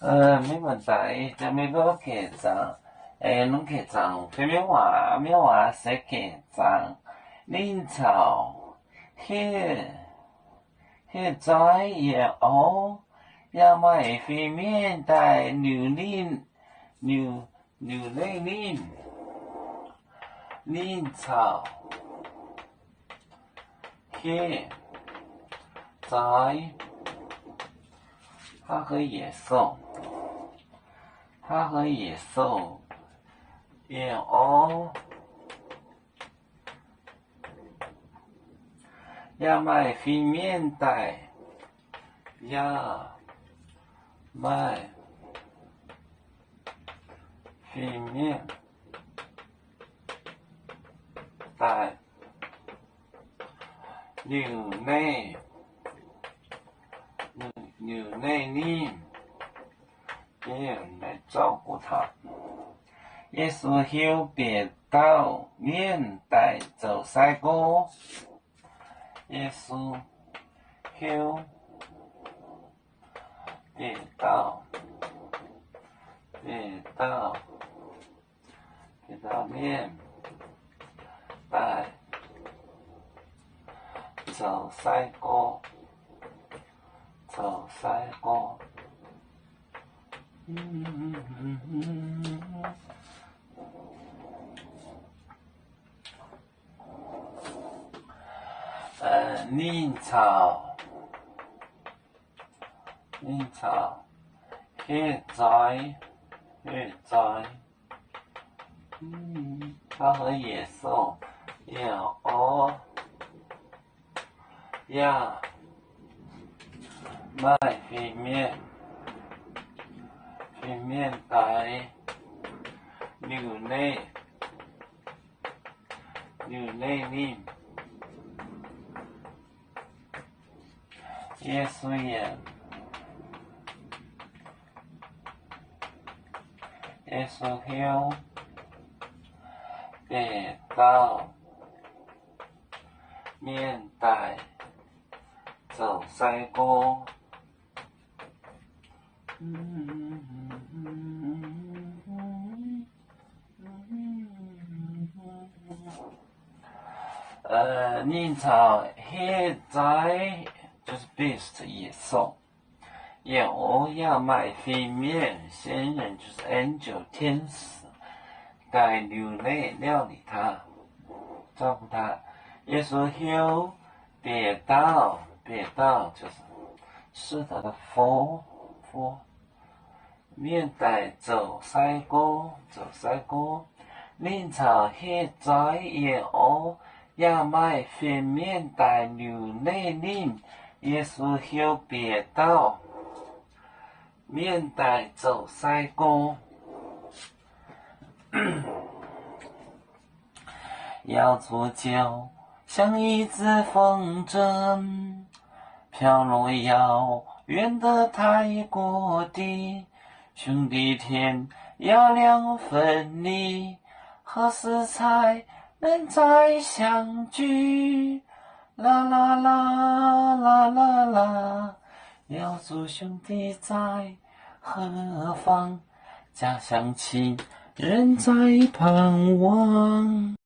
没问题，就咪个客栈，侬客栈非咩话说客栈，恁草，迄在也哦，也买非面带牛内恁，恁草，迄在，它和野兽。它和野兽也哦，也卖非面带，也卖非面带牛内恁。也有人来照顾他。耶稣后别到面带走塞过，耶稣后别到面带走塞过。恁草，迄在，它和野兽也哦，也卖非面带牛内恁。耶稣后别到面带走塞过。恁草迄在就是 beast 野兽，也偶要卖非面仙人就是 angel 天使，该流泪料理他，照顾他。耶稣后别到就是是他的佛，面带走塞过，恁草迄在也偶要卖非面带牛内恁。耶稣后别到面带走塞过，要做酒，像一只风筝，飘落遥远的泰国地，兄弟天要2分离，何时才能再相聚？啦啦啦啦啦啦，要做兄弟在何方？家乡亲人在盼望。